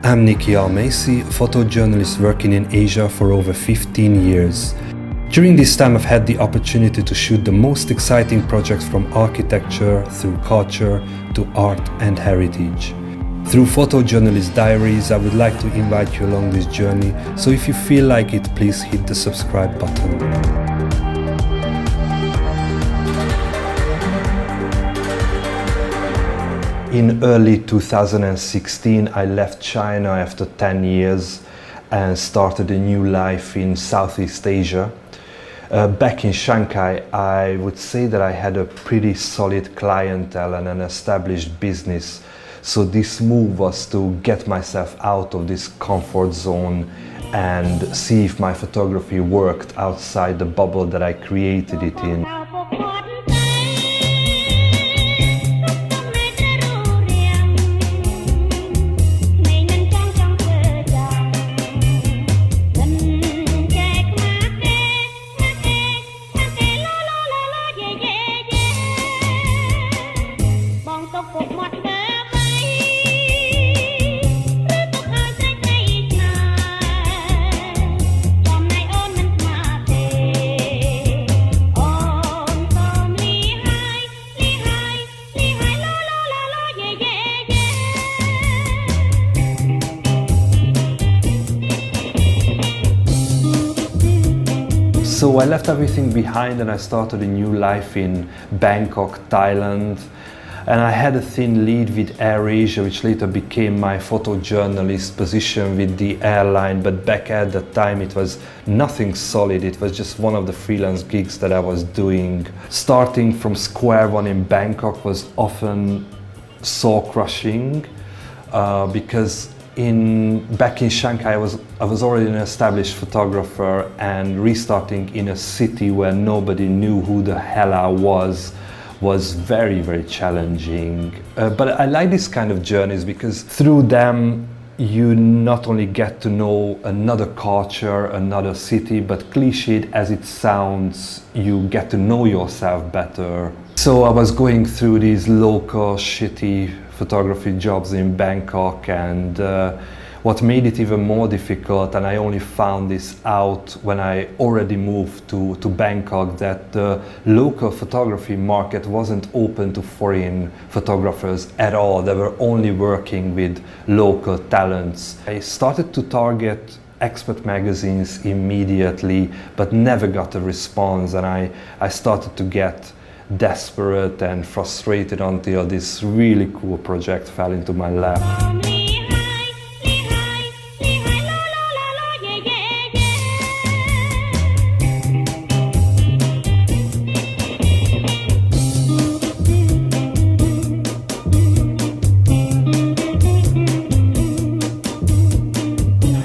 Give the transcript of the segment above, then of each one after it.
I'm Nicky Almasy, a photojournalist working in Asia for over 15 years. During this time I've had the opportunity to shoot the most exciting projects from architecture through culture to art and heritage. Through Photojournalist Diaries, I would like to invite you along this journey, so if you feel like it, please hit the subscribe button. In early 2016, I left China after 10 years and started a new life in Southeast Asia. Back in Shanghai, I would say that I had a pretty solid clientele and an established business. So this move was to get myself out of this comfort zone and see if my photography worked outside the bubble that I created it in. So I left everything behind and I started a new life in Bangkok, Thailand. And I had a thin lead with AirAsia, which later became my photojournalist position with the airline. But back at that time, it was nothing solid. It was just one of the freelance gigs that I was doing. Starting from square one in Bangkok was often soul-crushing because back in Shanghai, I was already an established photographer, and restarting in a city where nobody knew who the hell I was very, very challenging. But I like this kind of journeys because through them you not only get to know another culture, another city, but cliched as it sounds, you get to know yourself better. So I was going through these local shitty photography jobs in Bangkok, and what made it even more difficult, and I only found this out when I already moved to Bangkok, that the local photography market wasn't open to foreign photographers at all. They were only working with local talents. I started to target expert magazines immediately, but never got a response, and I started to get desperate and frustrated until this really cool project fell into my lap.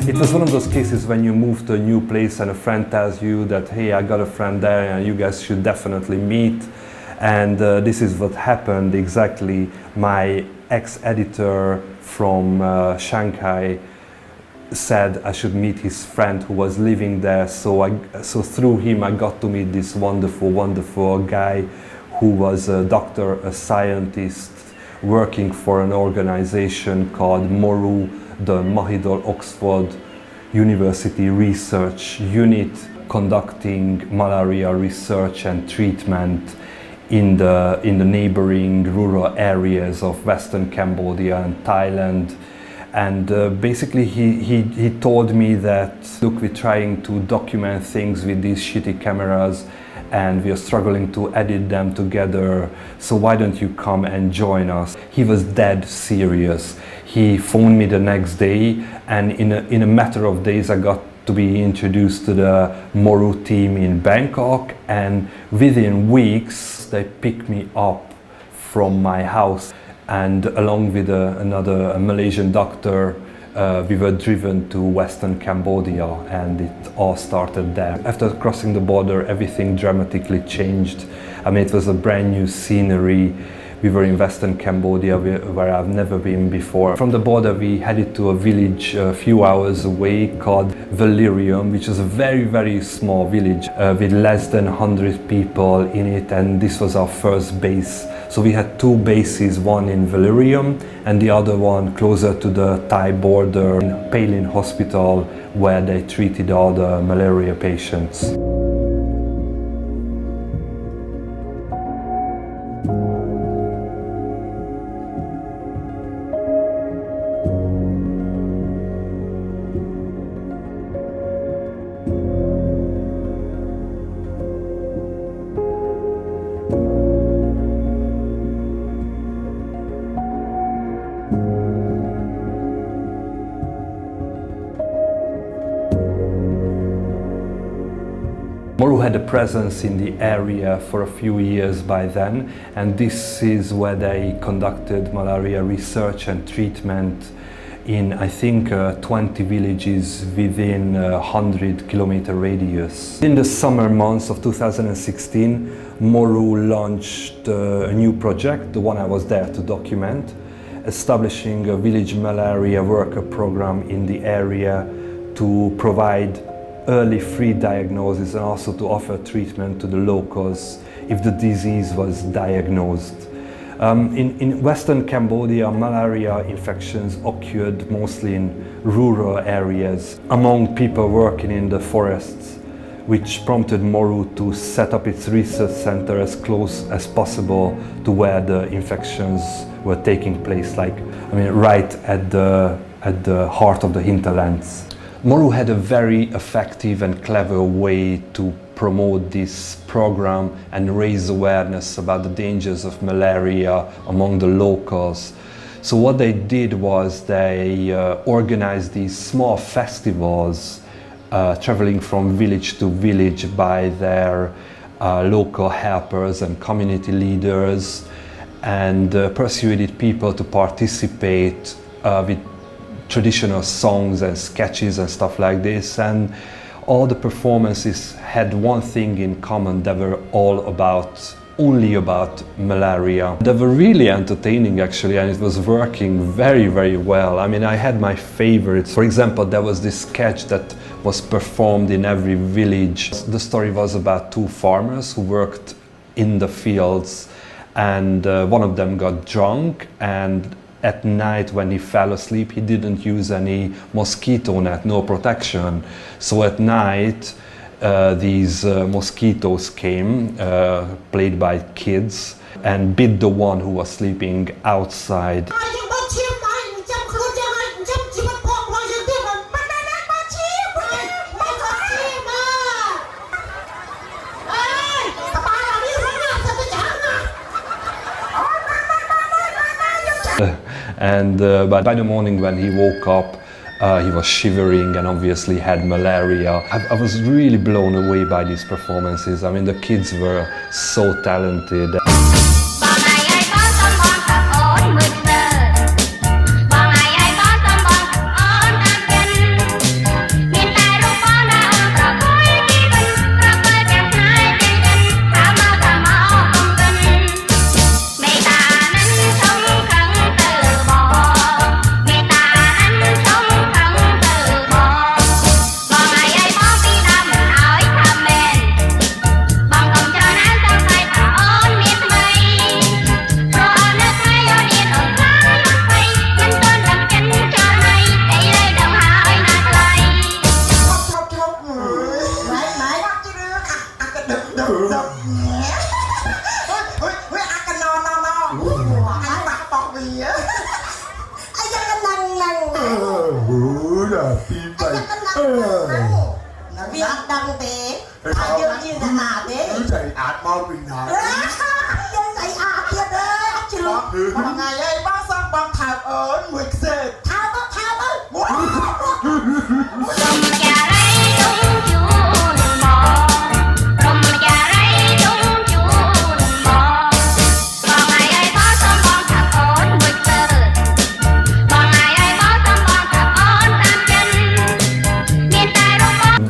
It was one of those cases when you move to a new place and a friend tells you that, hey, I got a friend there and you guys should definitely meet. And this is what happened exactly. My ex-editor from Shanghai said I should meet his friend who was living there. So through him I got to meet this wonderful guy who was a doctor, a scientist, working for an organization called MORU, the Mahidol Oxford University Research Unit, conducting malaria research and treatment in the neighboring rural areas of Western Cambodia and Thailand. And basically he told me that, look, we're trying to document things with these shitty cameras and we are struggling to edit them together, so why don't you come and join us? He was dead serious. He phoned me the next day, and in a matter of days I got to be introduced to the MORU team in Bangkok, and within weeks they picked me up from my house, and along with another Malaysian doctor, we were driven to Western Cambodia, and it all started there. After crossing the border, everything dramatically changed. I mean, it was a brand new scenery. We were in Western Cambodia, where I've never been before. From the border, we headed to a village a few hours away called Valerium, which is a very, very small village with less than 100 people in it, and this was our first base. So we had two bases, one in Valerium and the other one closer to the Thai border in Palin Hospital, where they treated all the malaria patients. Moru had a presence in the area for a few years by then, and this is where they conducted malaria research and treatment in, I think, 20 villages within a 100-kilometer radius. In the summer months of 2016, Moru launched a new project, the one I was there to document, establishing a village malaria worker program in the area to provide early free diagnosis and also to offer treatment to the locals if the disease was diagnosed. In Western Cambodia, malaria infections occurred mostly in rural areas among people working in the forests, which prompted Moru to set up its research center as close as possible to where the infections were taking place, right at the heart of the hinterlands. Moru had a very effective and clever way to promote this program and raise awareness about the dangers of malaria among the locals. So what they did was they organized these small festivals, traveling from village to village by their local helpers and community leaders, and persuaded people to participate with traditional songs and sketches and stuff like this, and all the performances had one thing in common: they were all only about malaria. They were really entertaining actually, and it was working very, very well. I mean, I had my favorites. For example, there was this sketch that was performed in every village. The story was about two farmers who worked in the fields, and one of them got drunk, and at night when he fell asleep, he didn't use any mosquito net, no protection. So at night, these mosquitoes came, played by kids, and bit the one who was sleeping outside. But by the morning when he woke up, he was shivering and obviously had malaria. I was really blown away by these performances. I mean, the kids were so talented.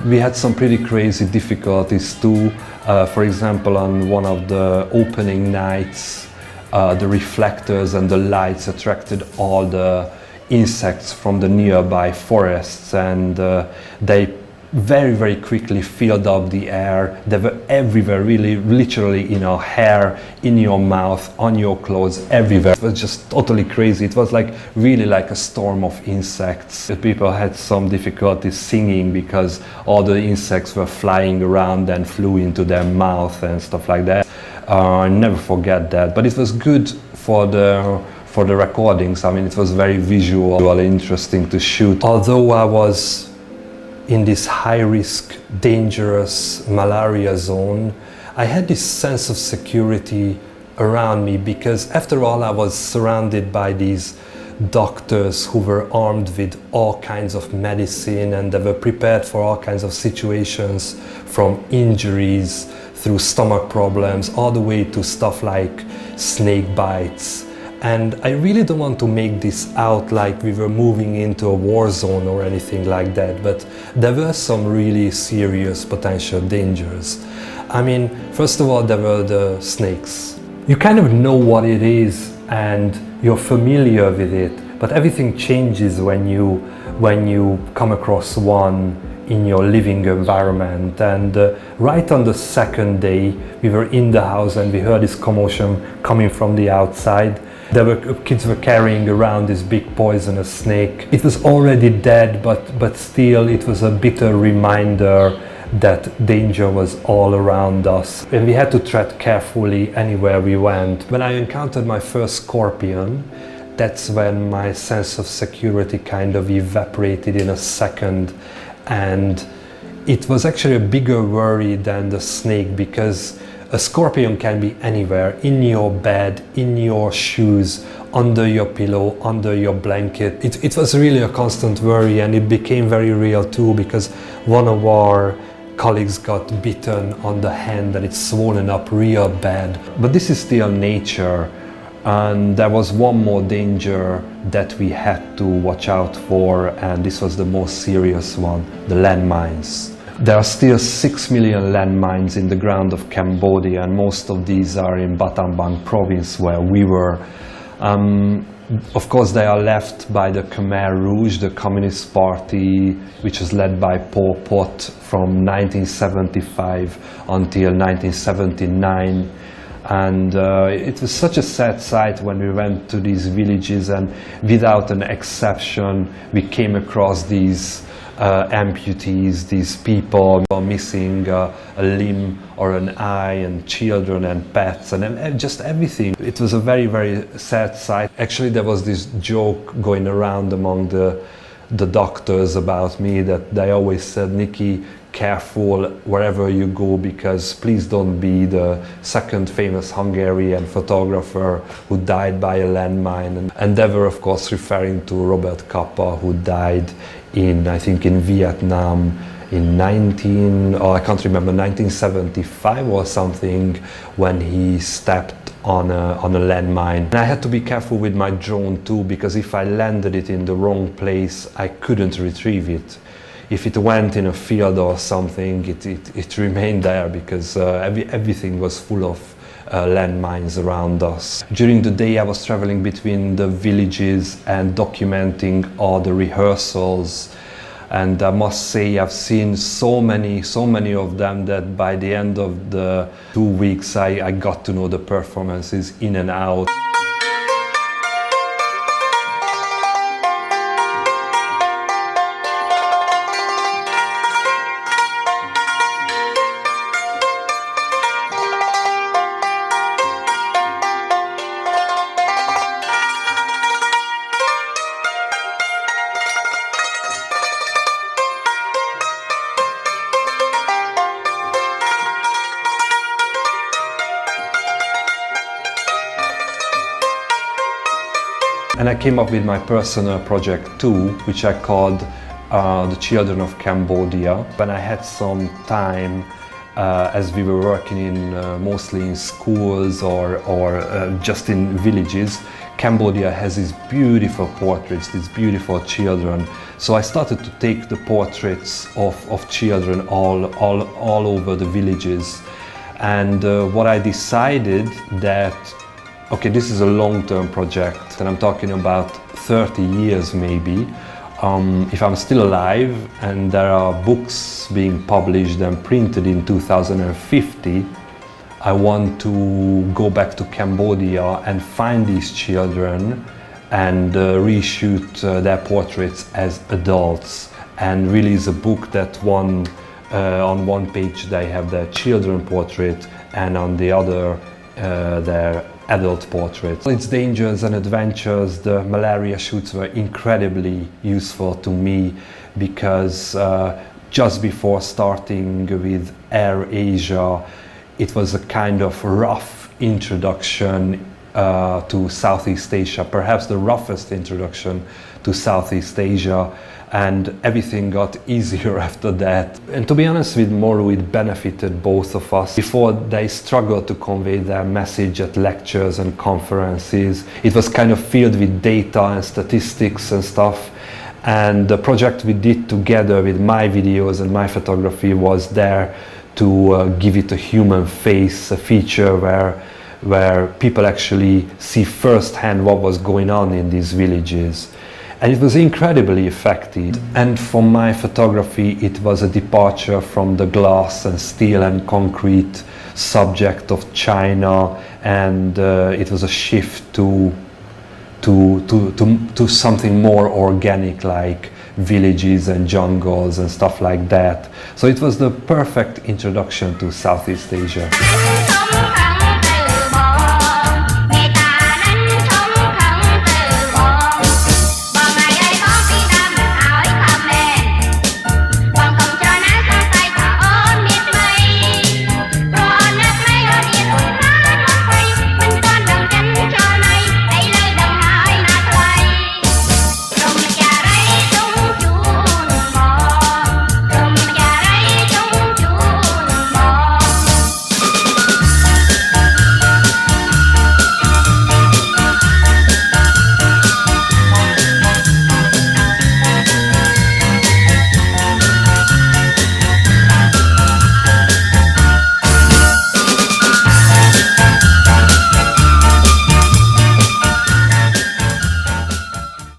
We had some pretty crazy difficulties too. For example, on one of the opening nights, the reflectors and the lights attracted all the insects from the nearby forests, and they very, very quickly filled up the air. They were everywhere, really, literally in our hair, in your mouth, on your clothes, everywhere. It was just totally crazy. It was like really like a storm of insects. People had some difficulty singing because all the insects were flying around and flew into their mouth and stuff like that. I never forget that. But it was good for the recordings. I mean, it was very visual, interesting to shoot. Although I was in this high-risk, dangerous malaria zone, I had this sense of security around me because after all I was surrounded by these doctors who were armed with all kinds of medicine, and they were prepared for all kinds of situations, from injuries through stomach problems all the way to stuff like snake bites. And I really don't want to make this out like we were moving into a war zone or anything like that, but there were some really serious potential dangers. I mean, first of all, there were the snakes. You kind of know what it is and you're familiar with it, but everything changes when you come across one in your living environment. And right on the second day, we were in the house and we heard this commotion coming from the outside. Kids were carrying around this big poisonous snake. It was already dead, but still it was a bitter reminder that danger was all around us. And we had to tread carefully anywhere we went. When I encountered my first scorpion, that's when my sense of security kind of evaporated in a second. And it was actually a bigger worry than the snake, because a scorpion can be anywhere, in your bed, in your shoes, under your pillow, under your blanket. It was really a constant worry, and it became very real too, because one of our colleagues got bitten on the hand and it's swollen up real bad. But this is still nature, and there was one more danger that we had to watch out for, and this was the most serious one: the landmines. There are still 6 million landmines in the ground of Cambodia, and most of these are in Battambang province where we were. Of course, they are left by the Khmer Rouge, the Communist Party, which was led by Pol Pot from 1975 until 1979. And it was such a sad sight when we went to these villages, and without an exception, we came across these amputees, these people missing a limb or an eye, and children and pets and just everything. It was a very, very sad sight. Actually, there was this joke going around among the doctors about me, that they always said, "Nicky, careful wherever you go, because please don't be the second famous Hungarian photographer who died by a landmine." And they were of course referring to Robert Capa, who died I think in Vietnam in 1975 or something, when he stepped on a landmine. And I had to be careful with my drone too, because if I landed it in the wrong place, I couldn't retrieve it. If it went in a field or something, it remained there, because everything was full of landmines around us. During the day I was traveling between the villages and documenting all the rehearsals, and I must say I've seen so many of them that by the end of the 2 weeks I got to know the performances in and out. And I came up with my personal project too, which I called The Children of Cambodia. When I had some time, as we were working mostly in schools or just in villages, Cambodia has these beautiful portraits, these beautiful children. So I started to take the portraits of children all over the villages. And what I decided that, okay, this is a long-term project, and I'm talking about 30 years maybe. if I'm still alive and there are books being published and printed in 2050, I want to go back to Cambodia and find these children and reshoot their portraits as adults and release a book that on one page they have their children portrait and on the other their adult portraits. Its dangers and adventures, the malaria shoots were incredibly useful to me because just before starting with Air Asia, it was a kind of rough introduction to Southeast Asia, perhaps the roughest introduction to Southeast Asia, and everything got easier after that. And to be honest with Moro, it benefited both of us. Before they struggled to convey their message at lectures and conferences, it was kind of filled with data and statistics and stuff. And the project we did together with my videos and my photography was there to give it a human face, a feature where people actually see firsthand what was going on in these villages. And it was incredibly effective. And for my photography, it was a departure from the glass and steel and concrete subject of China, and it was a shift to something more organic, like villages and jungles and stuff like that. So it was the perfect introduction to Southeast Asia.